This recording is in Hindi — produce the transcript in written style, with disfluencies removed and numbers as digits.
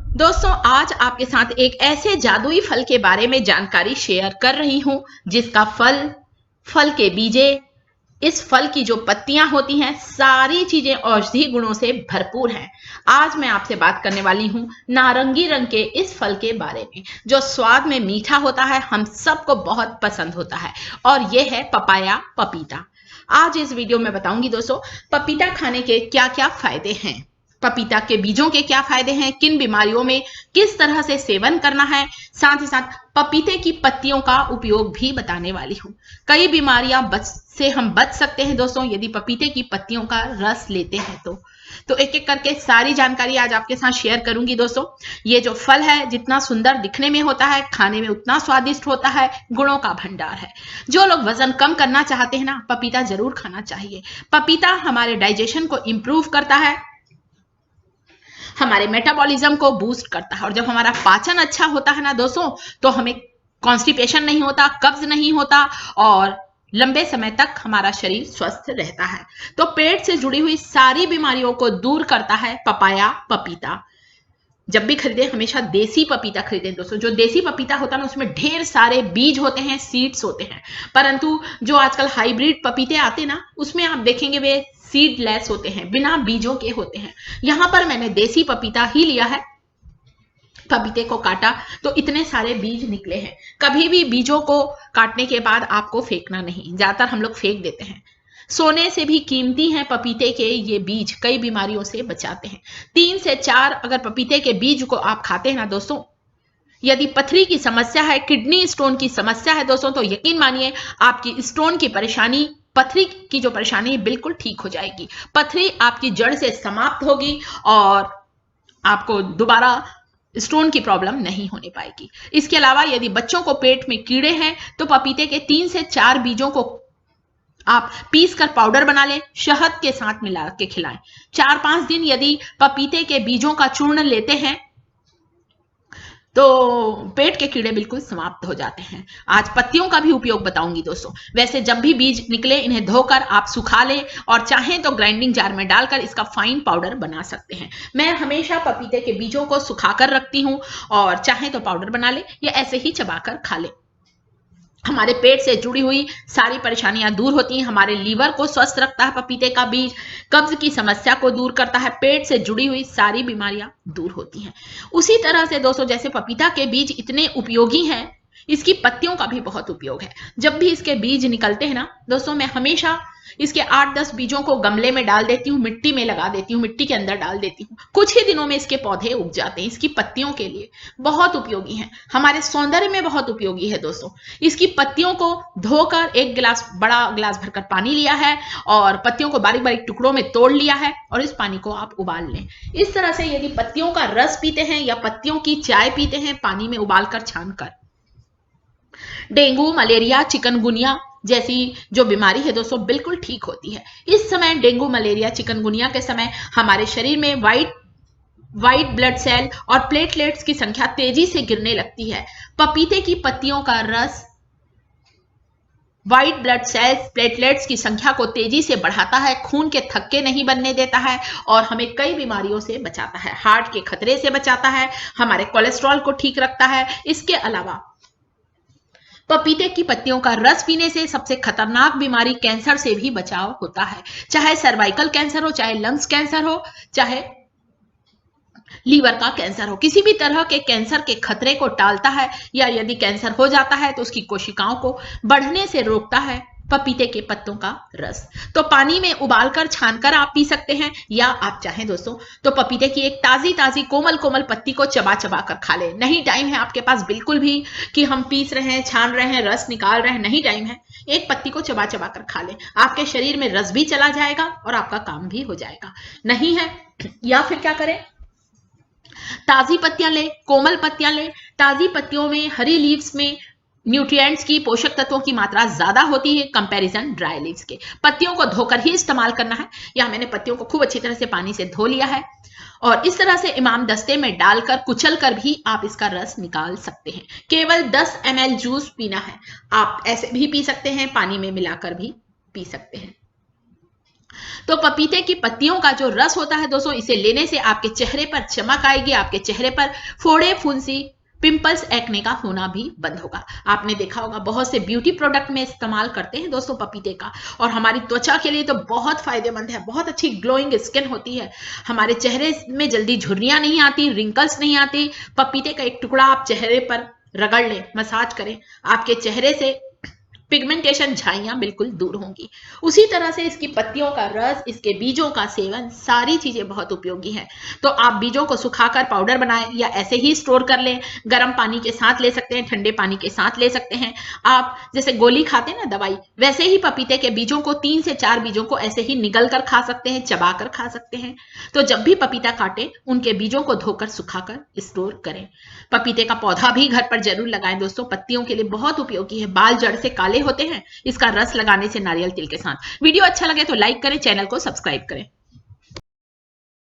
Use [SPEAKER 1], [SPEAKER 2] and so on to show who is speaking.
[SPEAKER 1] दोस्तों, आज आपके साथ एक ऐसे जादुई फल के बारे में जानकारी शेयर कर रही हूं जिसका फल के बीजे, इस फल की जो पत्तियां होती हैं, सारी चीजें औषधि गुणों से भरपूर हैं। आज मैं आपसे बात करने वाली हूं नारंगी रंग के इस फल के बारे में, जो स्वाद में मीठा होता है, हम सबको बहुत पसंद होता है, और यह है पपाया, पपीता। आज इस वीडियो में बताऊंगी दोस्तों, पपीता खाने के क्या क्या फायदे हैं, पपीता के बीजों के क्या फायदे हैं, किन बीमारियों में किस तरह से सेवन करना है, साथ ही साथ पपीते की पत्तियों का उपयोग भी बताने वाली हूं। कई बीमारियां से हम बच सकते हैं दोस्तों, यदि पपीते की पत्तियों का रस लेते हैं तो एक एक करके सारी जानकारी आज आपके साथ शेयर करूंगी दोस्तों। ये जो फल है, जितना सुंदर दिखने में होता है, खाने में उतना स्वादिष्ट होता है, गुणों का भंडार है। जो लोग वजन कम करना चाहते हैं ना, पपीता जरूर खाना चाहिए। पपीता हमारे डाइजेशन को इंप्रूव करता है, हमारे मेटाबॉलिज्म को बूस्ट करता है, और जब हमारा पाचन अच्छा होता है ना दोस्तों, तो हमें कॉन्स्टिपेशन नहीं होता, कब्ज नहीं होता, और लंबे समय तक हमारा शरीर स्वस्थ रहता है। तो पेट से जुड़ी हुई सारी बीमारियों को दूर करता है पपाया, पपीता। जब भी खरीदे हमेशा देसी पपीता खरीदें दोस्तों। जो देसी पपीता होता है ना, उसमें ढेर सारे बीज होते हैं, सीड्स होते हैं। परंतु जो आजकल हाइब्रिड पपीते आते ना, उसमें आप देखेंगे वे सीडलेस होते हैं, बिना बीजों के होते हैं। यहां पर मैंने देसी पपीता ही लिया है, पपीते को काटा तो इतने सारे बीज निकले हैं। कभी भी बीजों को काटने के बाद आपको फेंकना नहीं, ज्यादातर हम लोग फेंक देते हैं। सोने से भी कीमती हैं पपीते के ये बीज, कई बीमारियों से बचाते हैं। 3 से 4 अगर पपीते के बीज को आप खाते हैं ना दोस्तों, यदि पथरी की समस्या है, किडनी स्टोन की समस्या है दोस्तों, तो यकीन मानिए आपकी स्टोन की परेशानी, पथरी की जो परेशानी है, बिल्कुल ठीक हो जाएगी। पथरी आपकी जड़ से समाप्त होगी और आपको दोबारा स्टोन की प्रॉब्लम नहीं होने पाएगी। इसके अलावा यदि बच्चों को पेट में कीड़े हैं, तो पपीते के 3 से 4 बीजों को आप पीस कर पाउडर बना लें, शहद के साथ मिला के खिलाएं। 4-5 दिन यदि पपीते के बीजों का चूर्ण लेते हैं, तो पेट के कीड़े बिल्कुल समाप्त हो जाते हैं। आज पत्तियों का भी उपयोग बताऊंगी दोस्तों। वैसे जब भी बीज निकले, इन्हें धोकर आप सुखा लें, और चाहें तो ग्राइंडिंग जार में डालकर इसका फाइन पाउडर बना सकते हैं। मैं हमेशा पपीते के बीजों को सुखाकर रखती हूं, और चाहें तो पाउडर बना ले या ऐसे ही चबाकर खा ले। हमारे पेट से जुड़ी हुई सारी परेशानियां दूर होती हैं। हमारे लीवर को स्वस्थ रखता है पपीते का बीज, कब्ज की समस्या को दूर करता है, पेट से जुड़ी हुई सारी बीमारियां दूर होती हैं। उसी तरह से दोस्तों, जैसे पपीता के बीज इतने उपयोगी हैं, इसकी पत्तियों का भी बहुत उपयोग है। जब भी इसके बीज निकलते हैं ना दोस्तों, मैं हमेशा इसके 8-10 बीजों को गमले में डाल देती हूँ, मिट्टी में लगा देती हूँ, मिट्टी के अंदर डाल देती हूँ। कुछ ही दिनों में इसके पौधे उग जाते हैं। इसकी पत्तियों के लिए बहुत उपयोगी है, हमारे सौंदर्य में बहुत उपयोगी है दोस्तों। इसकी पत्तियों को धोकर एक गिलास, बड़ा गिलास भरकर पानी लिया है, और पत्तियों को बारीक बारीक टुकड़ों में तोड़ लिया है, और इस पानी को आप उबाल लें। इस तरह से यदि पत्तियों का रस पीते हैं या पत्तियों की चाय पीते हैं, पानी में उबालकर छानकर, डेंगू, मलेरिया, चिकनगुनिया जैसी जो बीमारी है दोस्तों, बिल्कुल ठीक होती है। इस समय डेंगू, मलेरिया, चिकनगुनिया के समय हमारे शरीर में व्हाइट ब्लड सेल और प्लेटलेट्स की संख्या तेजी से गिरने लगती है। पपीते की पत्तियों का रस व्हाइट ब्लड सेल्स, प्लेटलेट्स की संख्या को तेजी से बढ़ाता है, खून के थक्के नहीं बनने देता है, और हमें कई बीमारियों से बचाता है। हार्ट के खतरे से बचाता है, हमारे कोलेस्ट्रॉल को ठीक रखता है। इसके अलावा पपीते की पत्तियों का रस पीने से सबसे खतरनाक बीमारी कैंसर से भी बचाव होता है। चाहे सर्वाइकल कैंसर हो, चाहे लंग्स कैंसर हो, चाहे लीवर का कैंसर हो, किसी भी तरह के कैंसर के खतरे को टालता है, या यदि कैंसर हो जाता है तो उसकी कोशिकाओं को बढ़ने से रोकता है पपीते के पत्तों का रस। तो पानी में उबालकर छानकर आप पी सकते हैं, या आप चाहें दोस्तों तो पपीते की एक ताजी ताजी कोमल कोमल पत्ती को चबा चबा कर खा ले। नहीं टाइम है आपके पास बिल्कुल भी कि हम पीस रहे हैं, छान रहे हैं, रस निकाल रहे हैं, नहीं टाइम है, एक पत्ती को चबा चबा कर खा ले। आपके शरीर में रस भी चला जाएगा और आपका काम भी हो जाएगा। नहीं है, या फिर क्या करें, ताजी पत्तियां ले, कोमल पत्तियां ले। ताजी पत्तियों में, हरी लीव्स में न्यूट्रिएंट्स की, पोषक तत्वों की मात्रा ज्यादा होती है कंपैरिजन ड्राई लीव्स के। पत्तियों को धोकर ही इस्तेमाल करना है। या मैंने पत्तियों को खूब अच्छी तरह से पानी से धो लिया है, और इस तरह से इमाम दस्ते में डालकर कुचल कर भी आप इसका रस निकाल सकते हैं। केवल 10 ml जूस पीना है। आप ऐसे भी पी सकते हैं, पानी में मिलाकर भी पी सकते हैं। तो पपीते की पत्तियों का जो रस होता है दोस्तों, इसे लेने से आपके चेहरे पर चमक आएगी, आपके चेहरे पर फोड़े फुंसी पिंपल्स एक्ने का होना भी बंद होगा। आपने देखा होगा बहुत से ब्यूटी प्रोडक्ट में इस्तेमाल करते हैं दोस्तों पपीते का, और हमारी त्वचा के लिए तो बहुत फायदेमंद है, बहुत अच्छी ग्लोइंग स्किन होती है, हमारे चेहरे में जल्दी झुर्रियां नहीं आती, रिंकल्स नहीं आती। पपीते का एक टुकड़ा आप चेहरे पर रगड़ लें, मसाज करें, आपके चेहरे से पिगमेंटेशन झाइयां बिल्कुल दूर होंगी। उसी तरह से इसकी पत्तियों का रस, इसके बीजों का सेवन, सारी चीजें बहुत उपयोगी हैं। तो आप बीजों को सुखाकर पाउडर बनाएं या ऐसे ही स्टोर कर लें, गर्म पानी के साथ ले सकते हैं, ठंडे पानी के साथ ले सकते हैं। आप जैसे गोली खाते हैं ना दवाई, वैसे ही पपीते के बीजों को 3 से 4 बीजों को ऐसे ही निगल कर खा सकते हैं, चबा कर खा सकते हैं। तो जब भी पपीता काटें, उनके बीजों को धोकर सुखाकर स्टोर करें। पपीते का पौधा भी घर पर जरूर लगाएं दोस्तों, पत्तियों के लिए बहुत उपयोगी है। बाल जड़ से काले होते हैं, इसका रस लगाने से नारियल तेल के साथ। वीडियो अच्छा लगे तो लाइक करें, चैनल को सब्सक्राइब करें।